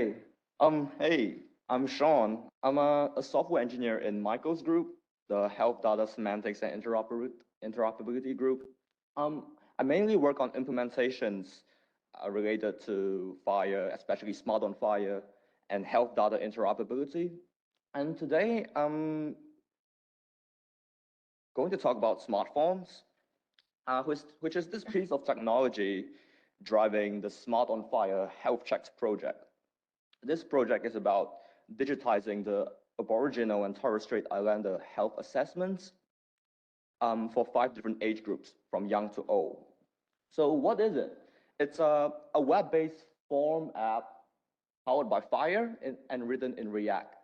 Hey, I'm Sean. I'm a software engineer in Michael's group, the Health Data Semantics and Interoperability group. I mainly work on implementations related to FHIR, especially Smart on FHIR and health data interoperability. And today I'm going to talk about smart forms, which is this piece of technology driving the Smart on FHIR health checks project. This project is about digitizing the Aboriginal and Torres Strait Islander health assessments for 5 different age groups, from young to old. So what is it? It's a web-based form app powered by FHIR and written in React.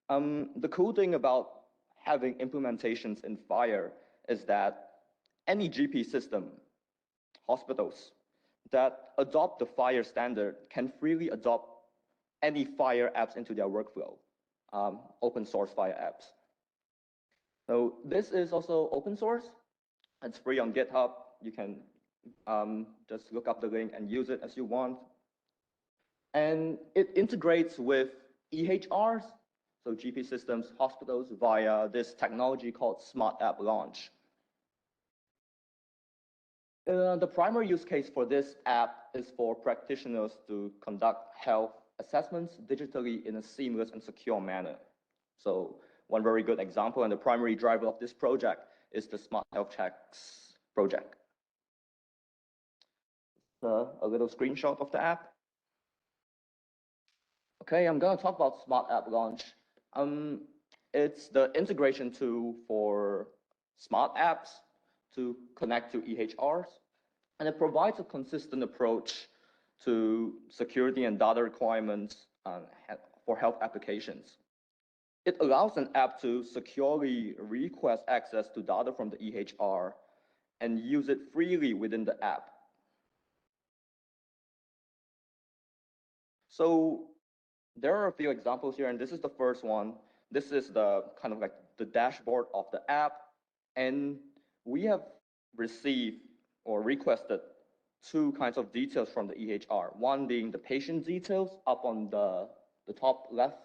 The cool thing about having implementations in FHIR is that any GP system, hospitals, that adopt the FHIR standard can freely adopt any FHIR apps into their workflow, open source FHIR apps. So this is also open source. It's free on GitHub. You can just look up the link and use it as you want. And it integrates with EHRs, so GP systems, hospitals, via this technology called Smart App Launch. The primary use case for this app is for practitioners to conduct health assessments digitally in a seamless and secure manner. So one very good example and the primary driver of this project is the Smart Health Checks project. A little screenshot of the app. Okay, I'm going to talk about Smart App Launch. It's the integration tool for smart apps to connect to EHRs, and it provides a consistent approach to security and data requirements for health applications. It allows an app to securely request access to data from the EHR and use it freely within the app. So there are a few examples here, and this is the first one. This is the kind of like the dashboard of the app, and we have received or requested 2 kinds of details from the EHR, one being the patient details up on the top left,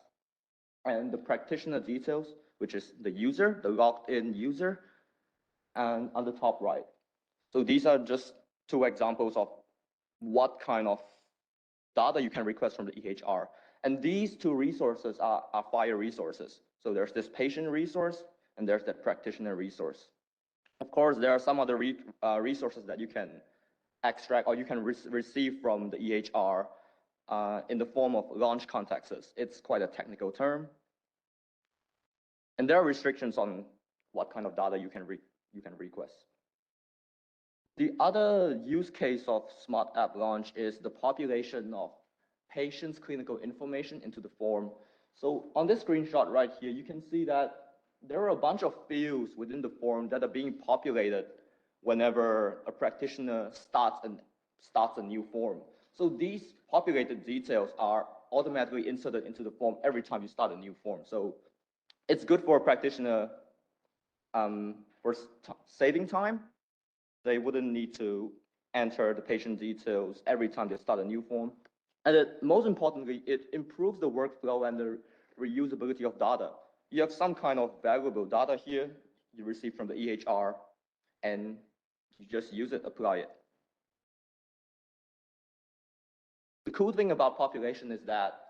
and the practitioner details, which is the user, the logged in user, and on the top right. So these are just 2 examples of what kind of data you can request from the EHR. And these 2 resources are FHIR resources. So there's this patient resource, and there's that practitioner resource. Of course, there are some other resources that you can extract or you can receive from the EHR in the form of launch contexts. It's quite a technical term. And there are restrictions on what kind of data you can request. The other use case of Smart App Launch is the population of patients' clinical information into the form. So on this screenshot right here, you can see that there are a bunch of fields within the form that are being populated whenever a practitioner starts a new form. So these populated details are automatically inserted into the form every time you start a new form. So it's good for a practitioner for saving time. They wouldn't need to enter the patient details every time they start a new form. And most importantly, it improves the workflow and the reusability of data. You have some kind of valuable data here you receive from the EHR, and you just use it, apply it. The cool thing about population is that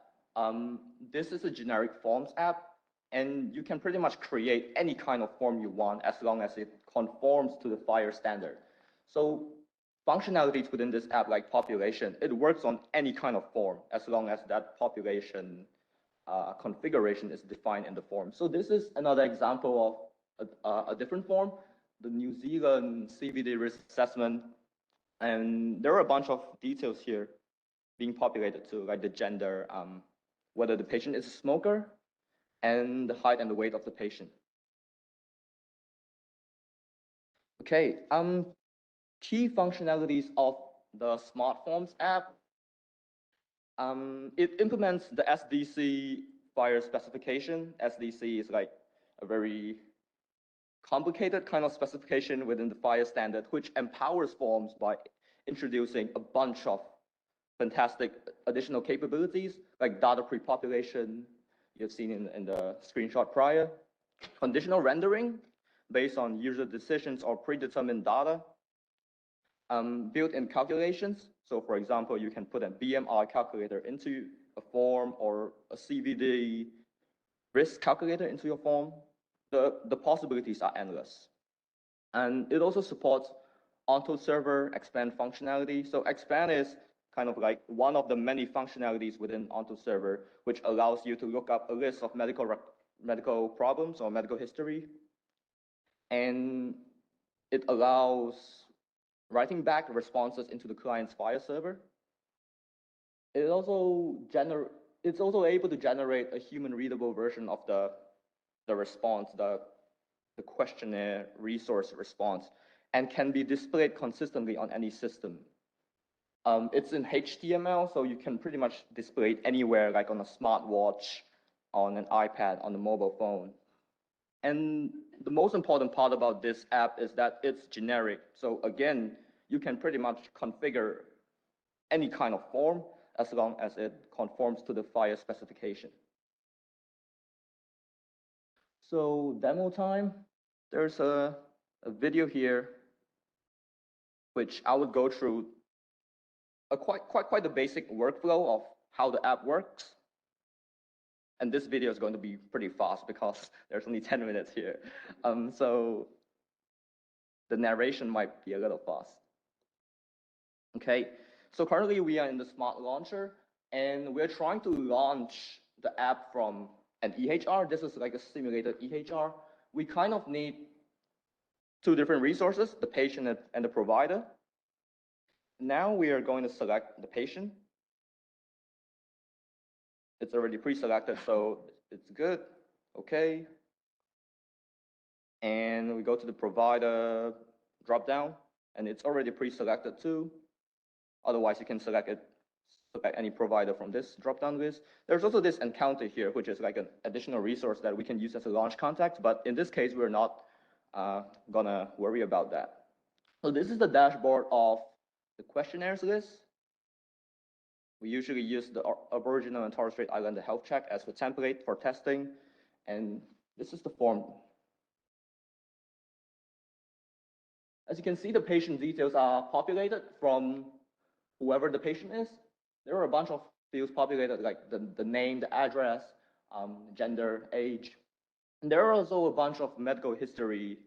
this is a generic forms app, and you can pretty much create any kind of form you want as long as it conforms to the FHIR standard. So functionalities within this app, like population, it works on any kind of form as long as that population configuration is defined in the form. So this is another example of a different form, the New Zealand CVD risk assessment. And there are a bunch of details here being populated too, like the gender, whether the patient is a smoker, and the height and the weight of the patient. Okay, key functionalities of the Smart Forms app. It implements the SDC FHIR specification. SDC is like a very complicated kind of specification within the FHIR standard, which empowers forms by introducing a bunch of fantastic additional capabilities like data pre-population you've seen in the screenshot prior, conditional rendering based on user decisions or predetermined data, built-in calculations. So for example, you can put a BMI calculator into a form or a CVD risk calculator into your form. The possibilities are endless. And it also supports Ontoserver expand functionality. So expand is kind of like one of the many functionalities within Ontoserver, which allows you to look up a list of medical problems or medical history. And it allows writing back responses into the client's FHIR server. It's also able to generate a human readable version of the response, the questionnaire resource response, and can be displayed consistently on any system. It's in HTML, so you can pretty much display it anywhere, like on a smartwatch, on an iPad, on a mobile phone. And the most important part about this app is that it's generic. So again, you can pretty much configure any kind of form as long as it conforms to the FHIR specification. So demo time, there's a video here, which I would go through quite a basic workflow of how the app works. And this video is going to be pretty fast because there's only 10 minutes here. So the narration might be a little fast. Okay, so currently we are in the Smart Launcher, and we're trying to launch the app from an EHR. This is like a simulated EHR. We kind of need two different resources, the patient and the provider. Now we are going to select the patient. It's already pre-selected, so it's good. Okay. And we go to the provider drop-down, and it's already pre-selected too. Otherwise, you can select any provider from this drop-down list. There's also this encounter here, which is like an additional resource that we can use as a launch contact. But in this case, we're not gonna worry about that. So this is the dashboard of the questionnaires list. We usually use the Aboriginal and Torres Strait Islander health check as the template for testing. And this is the form. As you can see, the patient details are populated from whoever the patient is. There are a bunch of fields populated, like the name, the address, gender, age. And there are also a bunch of medical history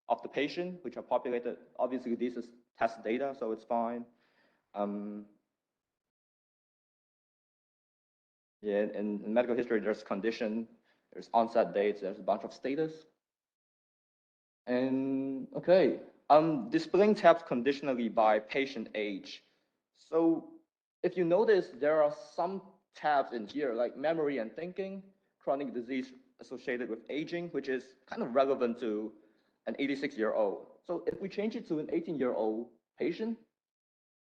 of the patient, which are populated. Obviously, this is test data, so it's fine. Yeah, in medical history, there's condition, there's onset dates, there's a bunch of status. And okay, displaying tabs conditionally by patient age. So if you notice, there are some tabs in here, like memory and thinking, chronic disease associated with aging, which is kind of relevant to an 86-year-old. So if we change it to an 18-year-old patient,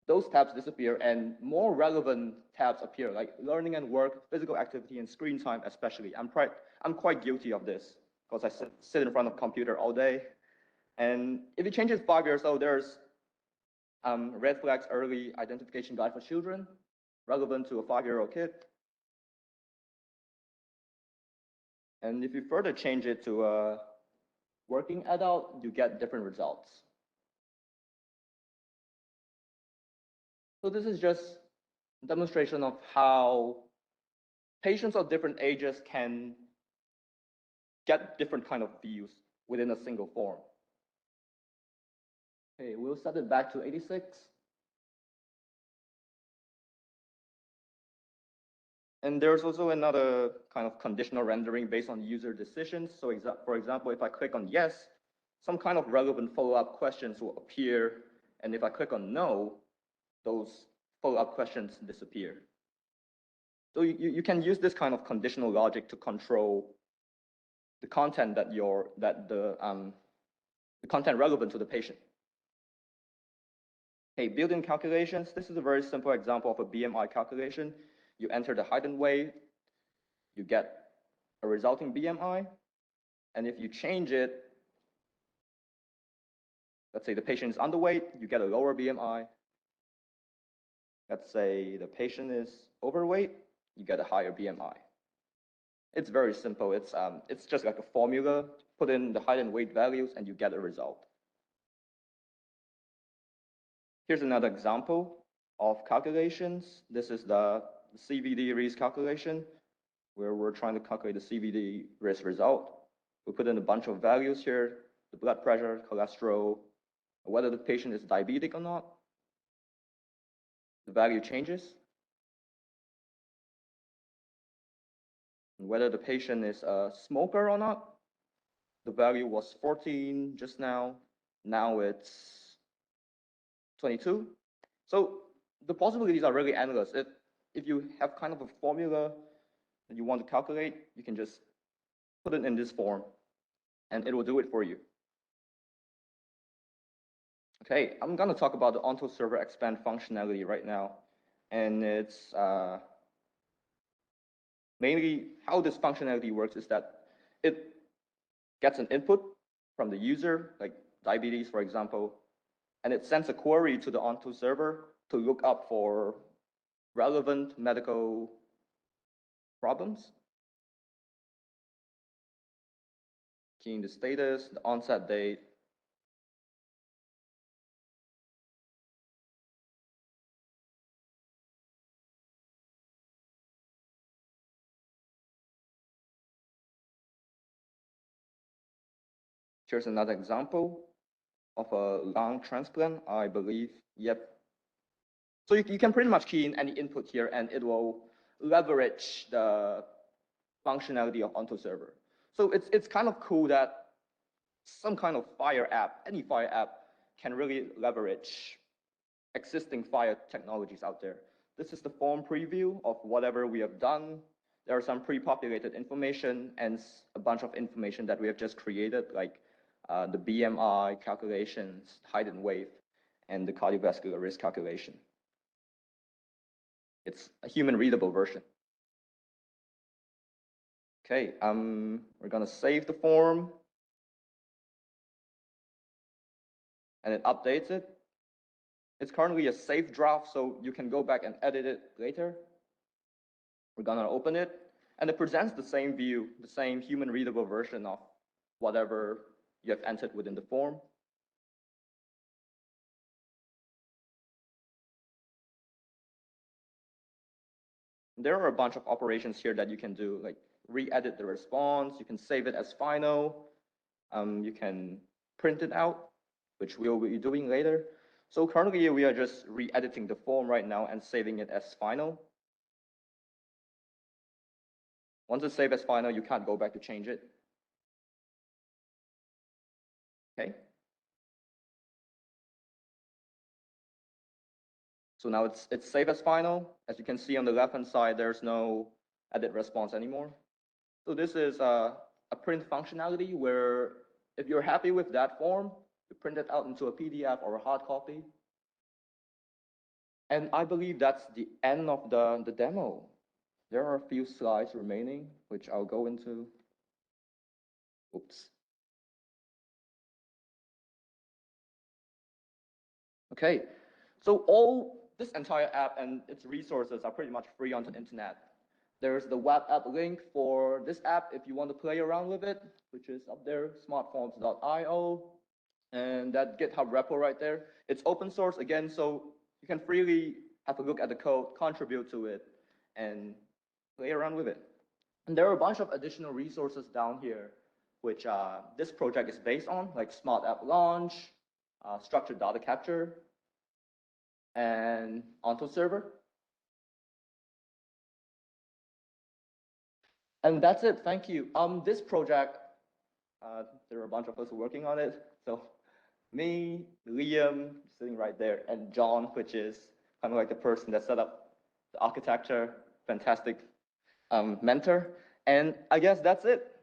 those tabs disappear and more relevant tabs appear, like learning and work, physical activity, and screen time especially. I'm quite guilty of this because I sit in front of a computer all day. And if you change it 5 years old, there's red flags early identification guide for children, relevant to a 5-year-old kid. And if you further change it to a working adult, you get different results. So this is just a demonstration of how patients of different ages can get different kind of views within a single form. Okay, we'll set it back to 86. And there's also another kind of conditional rendering based on user decisions. So for example, if I click on yes, some kind of relevant follow-up questions will appear. And if I click on no, those follow-up questions disappear. So you can use this kind of conditional logic to control the content the content relevant to the patient. Okay, built-in calculations. This is a very simple example of a BMI calculation. You enter the height and weight, you get a resulting BMI, and if you change it, let's say the patient is underweight, you get a lower BMI. Let's say the patient is overweight, you get a higher BMI. It's very simple. It's just like a formula. Put in the height and weight values, and you get a result. Here's another example of calculations. This is the CVD risk calculation, where we're trying to calculate the CVD risk result. We put in a bunch of values here, the blood pressure, cholesterol, whether the patient is diabetic or not. The value changes. Whether the patient is a smoker or not. The value was 14 just now. Now it's 22. So the possibilities are really endless. If you have kind of a formula that you want to calculate, you can just put it in this form, and it will do it for you. Okay, I'm going to talk about the Ontoserver expand functionality right now. And it's mainly how this functionality works is that it gets an input from the user, like diabetes, for example, and it sends a query to the Ontoserver to look up for relevant medical problems. Keying the status, the onset date, here's another example of a lung transplant, I believe. Yep. So you can pretty much key in any input here, and it will leverage the functionality of Ontoserver. So it's kind of cool that some kind of FHIR app, any FHIR app, can really leverage existing FHIR technologies out there. This is the form preview of whatever we have done. There are some pre-populated information and a bunch of information that we have just created, like the BMI calculations, height and weight, and the cardiovascular risk calculation. It's a human readable version. Okay, we're gonna save the form, and it updates it. It's currently a safe draft, so you can go back and edit it later. We're gonna open it, and it presents the same view, the same human readable version of whatever you have entered within the form. There are a bunch of operations here that you can do, like re-edit the response, you can save it as final, you can print it out, which we'll be doing later. So currently we are just re-editing the form right now and saving it as final. Once it's saved as final, you can't go back to change it. Okay. So now it's saved as final. As you can see on the left-hand side, there's no edit response anymore. So this is a print functionality where if you're happy with that form, you print it out into a PDF or a hard copy. And I believe that's the end of the demo. There are a few slides remaining, which I'll go into. Oops. Okay, so this entire app and its resources are pretty much free on the internet. There's the web app link for this app if you want to play around with it, which is up there, smartforms.io, and that GitHub repo right there. It's open source again, so you can freely have a look at the code, contribute to it, and play around with it. And there are a bunch of additional resources down here, which this project is based on, like Smart App Launch, structured data capture, and Ontoserver. And that's it. Thank you. This project, there are a bunch of us working on it. So me, Liam, sitting right there, and John, which is kind of like the person that set up the architecture, fantastic mentor. And I guess that's it.